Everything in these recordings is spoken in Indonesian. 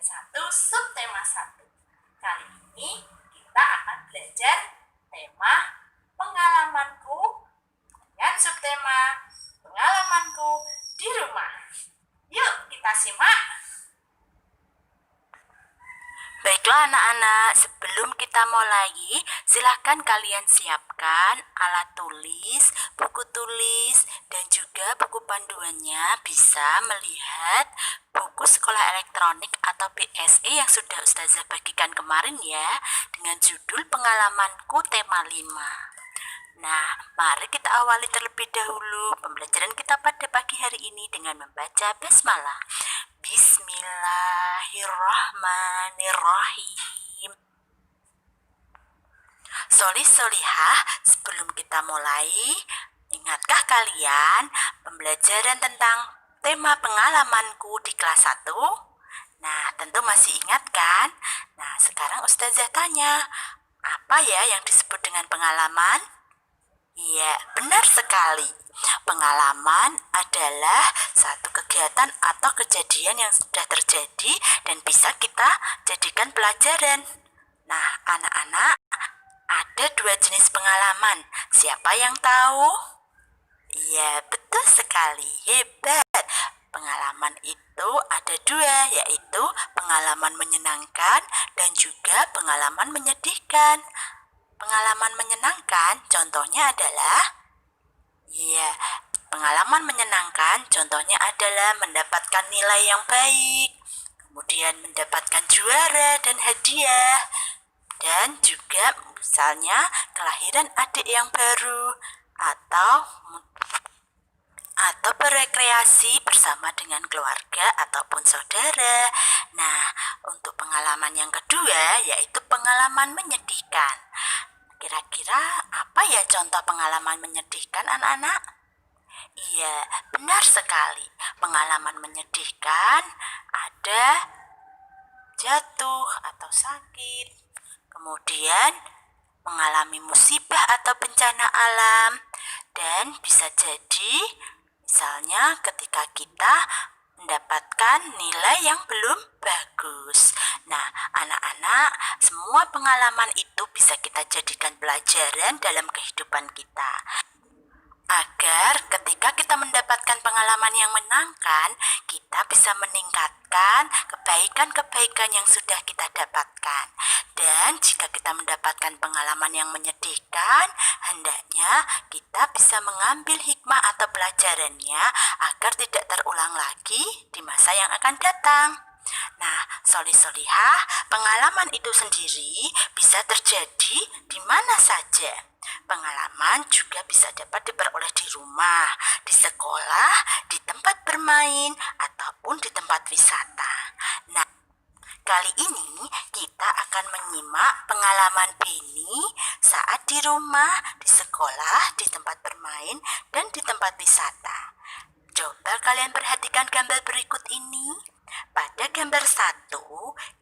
1 subtema 1. Kali ini kita akan belajar tema pengalamanku dengan subtema pengalamanku di rumah. Yuk kita simak. Baiklah anak-anak, sebelum kita mulai, silahkan kalian siapkan alat tulis, buku tulis, dan juga buku panduannya. Bisa melihat buku sekolah elektronik atau BSE yang sudah Ustazah bagikan kemarin ya, dengan judul pengalamanku tema 5. Nah, mari kita awali terlebih dahulu pembelajaran kita pada pagi hari ini dengan membaca basmalah. Bismillahirrahmanirrahim. Solih-solihah, sebelum kita mulai, ingatkah kalian pembelajaran tentang tema pengalamanku di kelas 1? Nah, tentu masih ingat kan? Nah, sekarang Ustazah tanya, apa ya yang disebut dengan pengalaman? Ya, benar sekali. Pengalaman adalah satu kegiatan atau kejadian yang sudah terjadi dan bisa kita jadikan pelajaran. Nah, anak-anak, ada 2 jenis pengalaman. Siapa yang tahu? Ya, betul sekali. Hebat. Pengalaman itu ada 2, yaitu pengalaman menyenangkan dan juga pengalaman menyedihkan. Pengalaman menyenangkan contohnya adalah pengalaman menyenangkan contohnya adalah mendapatkan nilai yang baik, kemudian mendapatkan juara dan hadiah, dan juga misalnya kelahiran adik yang baru atau berrekreasi bersama dengan keluarga ataupun saudara. Nah, untuk pengalaman yang kedua yaitu pengalaman menyedihkan. Kira-kira apa ya contoh pengalaman menyedihkan anak-anak? Iya, benar sekali. Pengalaman menyedihkan ada jatuh atau sakit, kemudian mengalami musibah atau bencana alam, dan bisa jadi misalnya ketika kita mendapatkan nilai yang belum bagus. Nah, anak-anak, semua pengalaman itu bisa kita jadikan pelajaran dalam kehidupan kita. Agar ketika kita mendapatkan pengalaman yang menyenangkan, kita bisa meningkatkan kebaikan-kebaikan yang sudah kita dapatkan. Dan jika kita mendapatkan pengalaman yang menyedihkan, hendaknya kita bisa mengambil hikmah atau pelajarannya agar tidak terulang lagi di masa yang akan datang. Nah, solih-solihah, pengalaman itu sendiri bisa terjadi di mana saja. Pengalaman juga bisa dapat diperoleh di rumah, di sekolah, di tempat bermain, ataupun di tempat wisata. Nah, kali ini kita akan menyimak pengalaman Beni saat di rumah, di sekolah, di tempat bermain, dan di tempat wisata. Coba kalian perhatikan gambar berikut ini. Pada gambar 1,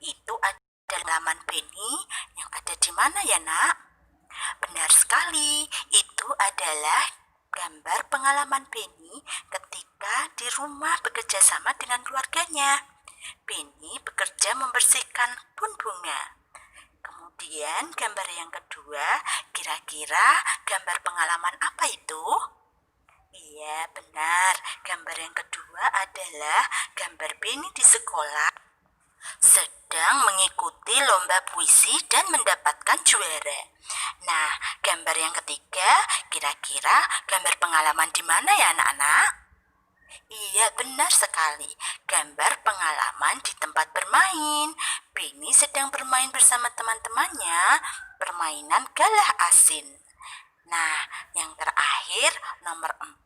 itu ada halaman Beni yang ada di mana ya nak? Benar sekali, itu adalah gambar pengalaman Beni ketika di rumah bekerja sama dengan keluarganya. Beni bekerja membersihkan kebun bunga. Kemudian gambar yang kedua, kira-kira gambar pengalaman apa itu? Iya, benar. Gambar yang kedua adalah gambar Beni di sekolah sedang mengikuti lomba puisi dan mendapatkan juara. Nah, gambar yang ketiga, kira-kira gambar pengalaman di mana ya anak-anak? Iya, benar sekali. Gambar pengalaman di tempat bermain. Beni sedang bermain bersama teman-temannya, permainan galah asin. Nah, yang terakhir, nomor 4,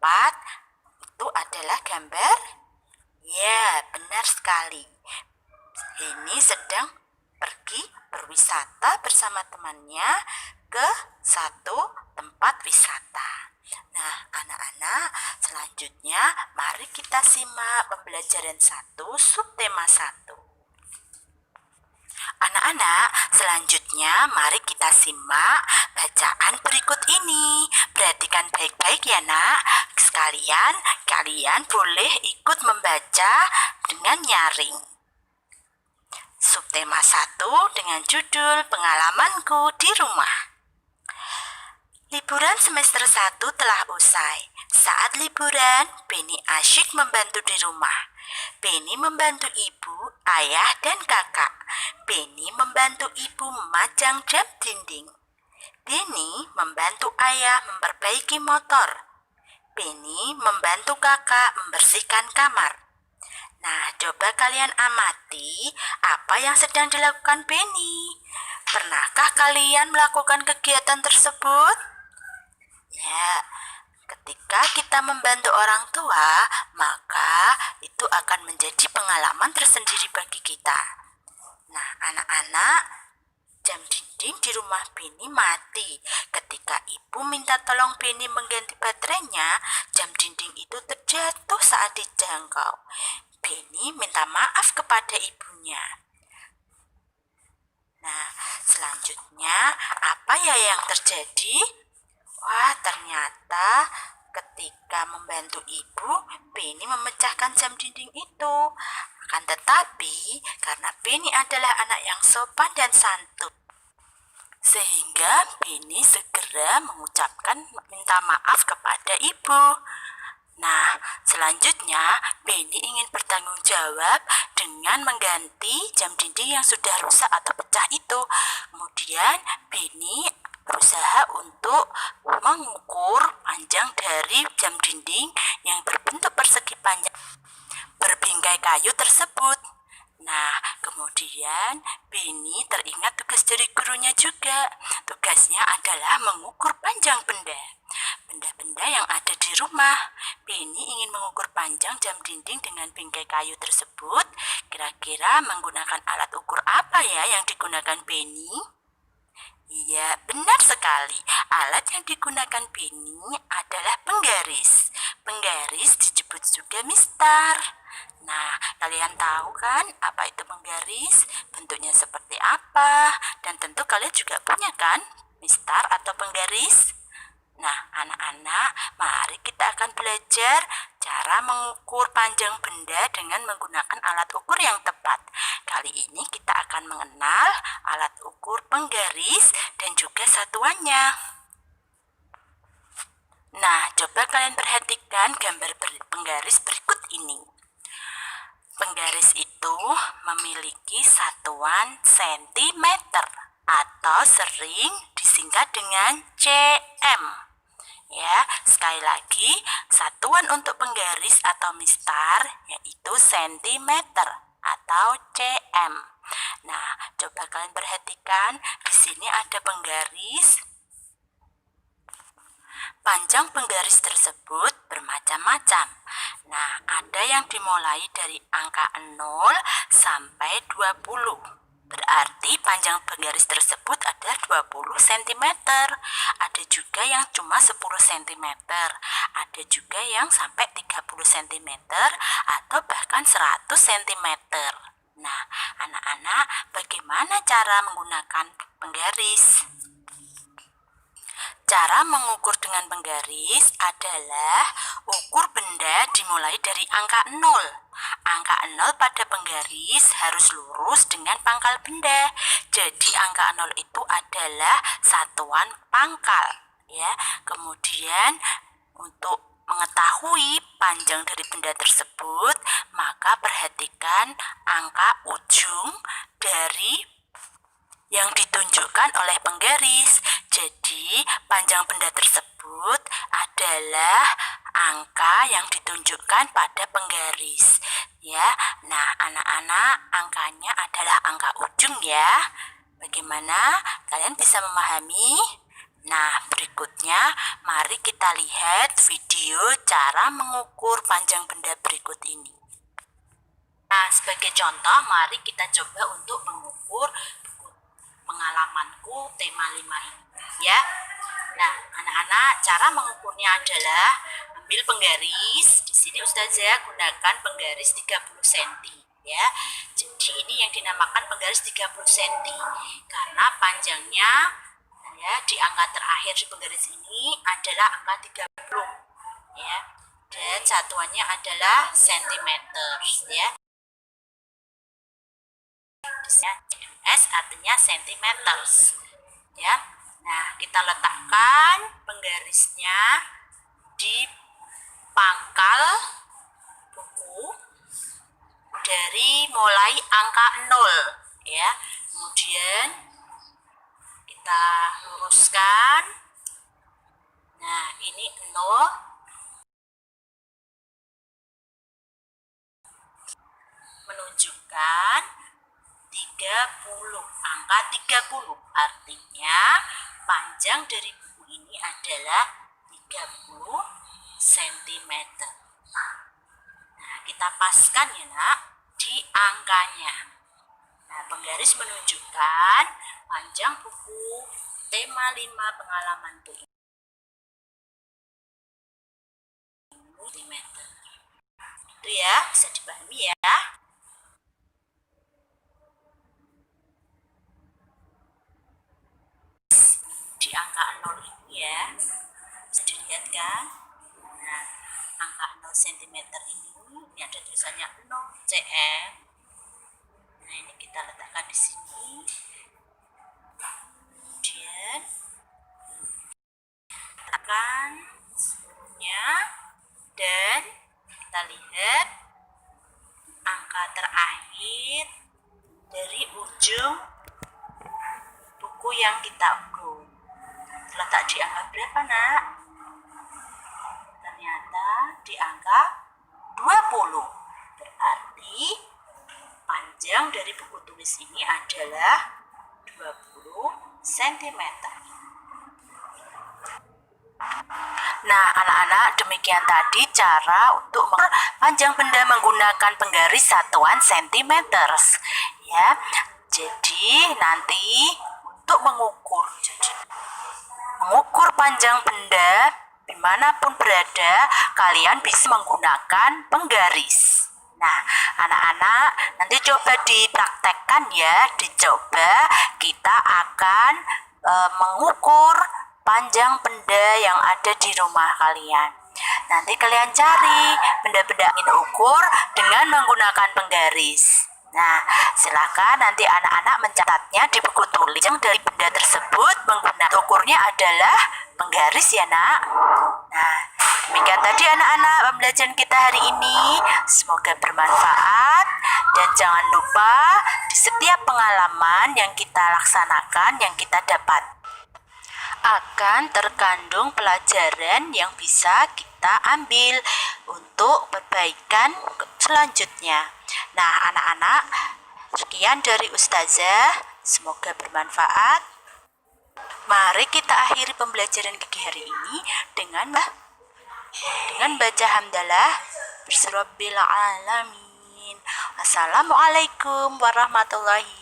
itu adalah gambar. Ya, benar sekali. Beni sedang pergi berwisata bersama temannya ke satu tempat wisata. Nah, anak-anak, selanjutnya mari kita simak pembelajaran 1 subtema 1. Anak-anak, selanjutnya mari kita simak bacaan berikut ini. Perhatikan baik-baik ya nak. Sekalian, kalian boleh ikut membaca dengan nyaring. subtema 1 dengan judul Pengalamanku di Rumah. Liburan semester 1 telah usai. Saat liburan, Beni asyik membantu di rumah. Beni membantu ibu, ayah, dan kakak. Beni membantu ibu memajang jam dinding. Beni membantu ayah memperbaiki motor. Beni membantu kakak membersihkan kamar. Nah, coba kalian amati apa yang sedang dilakukan Beni. Pernahkah kalian melakukan kegiatan tersebut? Ya, ketika kita membantu orang tua, maka itu akan menjadi pengalaman tersendiri bagi kita. Nah, anak-anak, jam dinding di rumah Beni mati. Ketika ibu minta tolong Beni mengganti baterainya, jam dinding itu terjatuh saat dijangkau. Beni minta maaf kepada ibunya. Nah, selanjutnya apa ya yang terjadi? Wah, ternyata ketika membantu ibu, Beni memecahkan jam dinding itu. Akan tetapi, karena Beni adalah anak yang sopan dan santun, sehingga Beni segera mengucapkan minta maaf kepada ibu. Nah, selanjutnya Beni ingin bertanggung jawab dengan mengganti jam dinding yang sudah rusak atau pecah itu. Kemudian Beni berusaha untuk mengukur panjang dari jam dinding yang berbentuk persegi panjang berbingkai kayu tersebut. Nah, kemudian Beni teringat tugas dari gurunya juga. Tugasnya adalah mengukur panjang benda-benda yang ada di rumah. Beni ingin mengukur panjang jam dinding dengan bingkai kayu tersebut. Kira-kira menggunakan alat ukur apa ya yang digunakan Beni? Iya, benar sekali. Alat yang digunakan Beni adalah penggaris. Penggaris disebut juga mistar. Nah, kalian tahu kan apa itu penggaris? Bentuknya seperti apa? Dan tentu kalian juga punya kan mistar atau penggaris? Nah, anak-anak, mari kita akan belajar cara mengukur panjang benda dengan menggunakan alat ukur yang tepat. Kali ini kita akan mengenal alat ukur penggaris dan juga satuannya. Nah, coba kalian perhatikan gambar penggaris berikut ini. Penggaris itu memiliki satuan sentimeter atau sering disingkat dengan cm. Ya, sekali lagi, satuan untuk penggaris atau mistar yaitu sentimeter atau cm. Nah, coba kalian perhatikan, di sini ada penggaris. Panjang penggaris tersebut bermacam-macam. Nah, ada yang dimulai dari angka 0 sampai 20. Berarti panjang penggaris tersebut ada 20 cm. Ada juga yang cuma 10 cm. Ada juga yang sampai 30 cm atau bahkan 100 cm. Nah, anak-anak, bagaimana cara menggunakan penggaris? Cara mengukur dengan penggaris adalah ukur benda dimulai dari angka 0. Angka 0 pada penggaris harus lurus dengan pangkal benda. Jadi angka 0 itu adalah satuan pangkal, ya. Kemudian untuk mengetahui panjang dari benda tersebut, maka perhatikan angka ujung dari yang ditunjukkan oleh penggaris. Jadi, panjang benda tersebut adalah angka yang ditunjukkan pada penggaris. Ya, nah anak-anak, angkanya adalah angka ujung ya. Bagaimana? Kalian bisa memahami? Nah, berikutnya mari kita lihat video cara mengukur panjang benda berikut ini. Nah, sebagai contoh, mari kita coba untuk mengukur pengalamanku tema 5 ini ya. Nah, anak-anak, cara mengukurnya adalah ambil penggaris. Di sini Ustazah gunakan penggaris 30 cm ya. Jadi ini yang dinamakan penggaris 30 cm karena panjangnya ya di angka terakhir di penggaris ini adalah angka 30 ya. Dan satuannya adalah cm ya. Di tulisnya cms artinya centimeters ya. Nah, kita letakkan penggarisnya di pangkal buku dari mulai angka 0 ya. Kemudian kita luruskan. Nah, ini 0 menunjukkan 30, angka 30 artinya panjang dari buku ini adalah 30 cm. Nah, kita paskan ya nak di angkanya. Nah, penggaris menunjukkan panjang buku tema 5 pengalaman ini cm. Itu ya, bisa dipahami ya. Di angka 0 ini ya, bisa dilihat kan. Nah, angka 0 cm ini ada tulisannya 0 cm. Nah, ini kita letakkan di sini. Kemudian letakkan seluruhnya dan kita lihat angka terakhir dari ujung buku yang kita ukur. Terletak di angka berapa nak? Ternyata di angka 20. Berarti panjang dari buku tulis ini adalah 20 cm. Nah, anak-anak, demikian tadi cara untuk panjang benda menggunakan penggaris satuan centimeters ya. Jadi nanti untuk mengukur panjang benda dimanapun berada, kalian bisa menggunakan penggaris. Nah, anak-anak, nanti coba dipraktekkan ya, dicoba. Kita akan mengukur panjang benda yang ada di rumah kalian. Nanti kalian cari benda-benda yang ingin ukur dengan menggunakan penggaris. Nah, silakan nanti anak-anak mencatatnya di buku tulis yang dari benda tersebut menggunakan ukurnya adalah penggaris ya nak. Nah, demikian tadi anak-anak pembelajaran kita hari ini. Semoga bermanfaat dan jangan lupa di setiap pengalaman yang kita laksanakan, yang kita dapat akan terkandung pelajaran yang bisa kita ambil untuk perbaikan selanjutnya. Nah, anak-anak, sekian dari Ustazah, semoga bermanfaat. Mari kita akhiri pembelajaran pagi hari ini dengan baca hamdalah berserabbil alamin. Assalamualaikum warahmatullahi